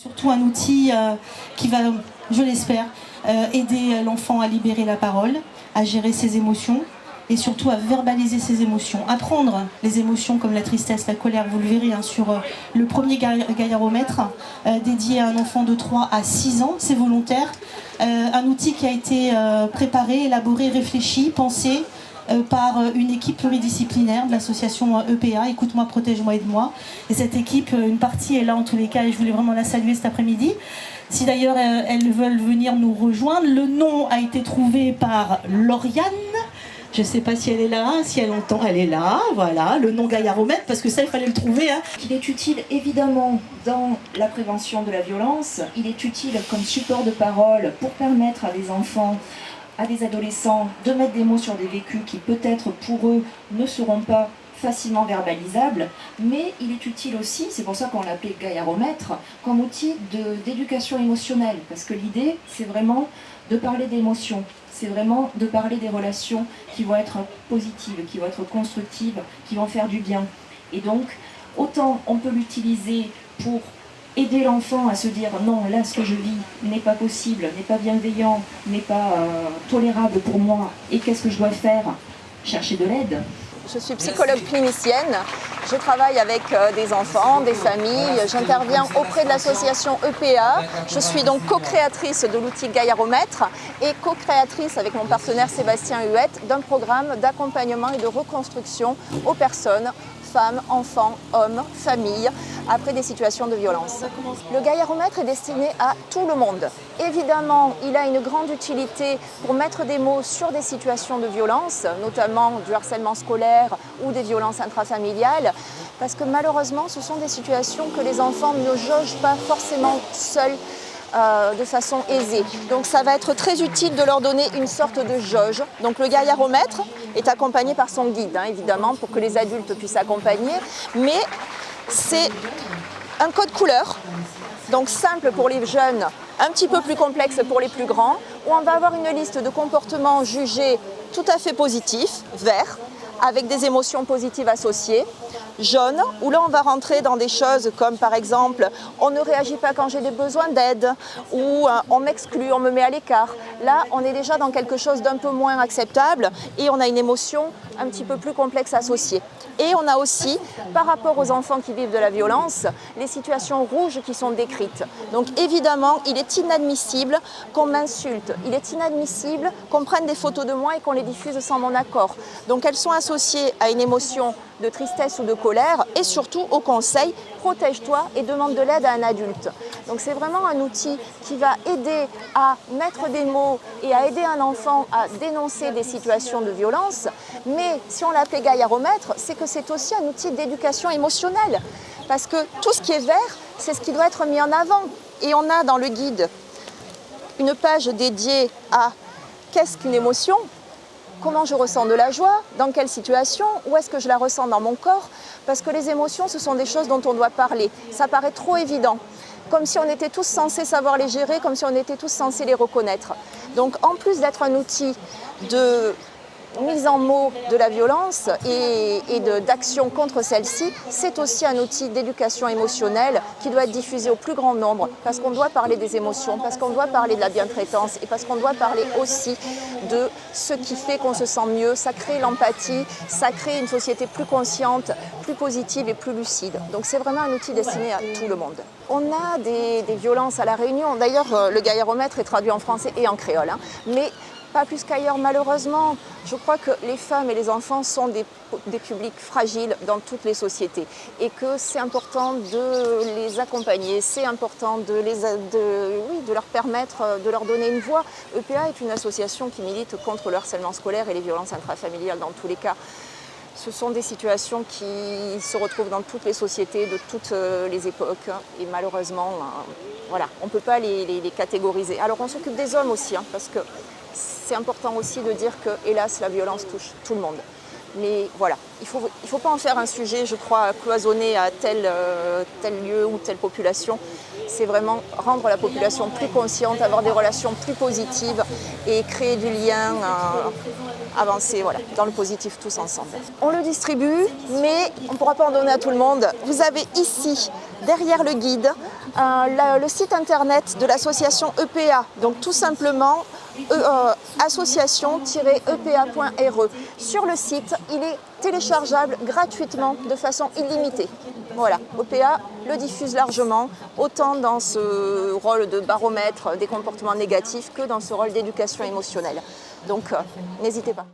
Surtout un outil qui va, je l'espère, aider l'enfant à libérer la parole, à gérer ses émotions et surtout à verbaliser ses émotions. Apprendre les émotions comme la tristesse, la colère, vous le verrez sur le premier gaillaromètre dédié à un enfant de 3 à 6 ans, c'est volontaire. Un outil qui a été préparé, élaboré, réfléchi, pensé par une équipe pluridisciplinaire de l'association EPA, Écoute-moi, protège-moi, aide-moi. Et cette équipe, une partie est là en tous les cas et je voulais vraiment la saluer cet après-midi. Si d'ailleurs elles veulent venir nous rejoindre, le nom a été trouvé par Lauriane. Je ne sais pas si elle est là, si elle entend, elle est là, voilà, le nom gaillaromètre, parce que ça, il fallait le trouver. Il est utile évidemment dans la prévention de la violence, il est utile comme support de parole pour permettre à des enfants, à des adolescents de mettre des mots sur des vécus qui peut-être pour eux ne seront pas facilement verbalisables, mais il est utile aussi, c'est pour ça qu'on l'appelait gaillaromètre, comme outil d'éducation émotionnelle, parce que l'idée c'est vraiment de parler d'émotions, c'est vraiment de parler des relations qui vont être positives, qui vont être constructives, qui vont faire du bien. Et donc, autant on peut l'utiliser pour aider l'enfant à se dire non, là ce que je vis n'est pas possible, n'est pas bienveillant, n'est pas tolérable pour moi, et qu'est-ce que je dois faire? Chercher de l'aide. Je suis psychologue clinicienne, je travaille avec des enfants, des familles, j'interviens auprès de l'association EPA, je suis donc co-créatrice de l'outil gaillaromètre et co-créatrice avec mon partenaire Sébastien Huette d'un programme d'accompagnement et de reconstruction aux personnes, femmes, enfants, hommes, familles, après des situations de violence. Le gaillaromètre est destiné à tout le monde. Évidemment, il a une grande utilité pour mettre des mots sur des situations de violence, notamment du harcèlement scolaire ou des violences intrafamiliales, parce que malheureusement, ce sont des situations que les enfants ne jaugent pas forcément seuls de façon aisée. Donc ça va être très utile de leur donner une sorte de jauge. Donc le gaillaromètre est accompagné par son guide, évidemment, pour que les adultes puissent accompagner, mais c'est un code couleur, donc simple pour les jeunes, un petit peu plus complexe pour les plus grands, où on va avoir une liste de comportements jugés tout à fait positifs, vert, avec des émotions positives associées, jaune, où là on va rentrer dans des choses comme par exemple on ne réagit pas quand j'ai des besoins d'aide, ou on m'exclut, on me met à l'écart. Là on est déjà dans quelque chose d'un peu moins acceptable et on a une émotion un petit peu plus complexe associée. Et on a aussi, par rapport aux enfants qui vivent de la violence, les situations rouges qui sont décrites. Donc évidemment, il est inadmissible qu'on m'insulte, il est inadmissible qu'on prenne des photos de moi et qu'on les diffuse sans mon accord. Donc elles sont associées à une émotion de tristesse ou de colère et surtout au conseil « protège-toi et demande de l'aide à un adulte ». Donc c'est vraiment un outil qui va aider à mettre des mots et à aider un enfant à dénoncer des situations de violence. Mais si on l'appelait gaillaromètre, c'est que c'est aussi un outil d'éducation émotionnelle. Parce que tout ce qui est vert, c'est ce qui doit être mis en avant. Et on a dans le guide une page dédiée à qu'est-ce qu'une émotion ? Comment je ressens de la joie, dans quelle situation, où est-ce que je la ressens dans mon corps, parce que les émotions, ce sont des choses dont on doit parler. Ça paraît trop évident, comme si on était tous censés savoir les gérer, comme si on était tous censés les reconnaître. Donc en plus d'être un outil de mise en mots de la violence et d'action contre celle-ci, c'est aussi un outil d'éducation émotionnelle qui doit être diffusé au plus grand nombre parce qu'on doit parler des émotions, parce qu'on doit parler de la bientraitance et parce qu'on doit parler aussi de ce qui fait qu'on se sent mieux. Ça crée l'empathie, ça crée une société plus consciente, plus positive et plus lucide. Donc c'est vraiment un outil destiné à tout le monde. On a des violences à La Réunion. D'ailleurs, le gaillaromètre est traduit en français et en créole, mais pas plus qu'ailleurs, malheureusement. Je crois que les femmes et les enfants sont des publics fragiles dans toutes les sociétés et que c'est important de les accompagner, c'est important de leur permettre, de leur donner une voix. EPA est une association qui milite contre le harcèlement scolaire et les violences intrafamiliales dans tous les cas. Ce sont des situations qui se retrouvent dans toutes les sociétés, de toutes les époques. Et malheureusement, voilà, on ne peut pas les catégoriser. Alors on s'occupe des hommes aussi, parce que c'est important aussi de dire que, hélas, la violence touche tout le monde. Mais voilà, il faut pas en faire un sujet, je crois, cloisonné à tel lieu ou telle population. C'est vraiment rendre la population plus consciente, avoir des relations plus positives et créer du lien, avancer dans le positif tous ensemble. On le distribue, mais on ne pourra pas en donner à tout le monde. Vous avez ici derrière le guide le site internet de l'association EPA, donc tout simplement association-epa.re. Sur le site, il est téléchargeable gratuitement de façon illimitée. Voilà, EPA le diffuse largement, autant dans ce rôle de baromètre des comportements négatifs que dans ce rôle d'éducation émotionnelle. Donc, n'hésitez pas.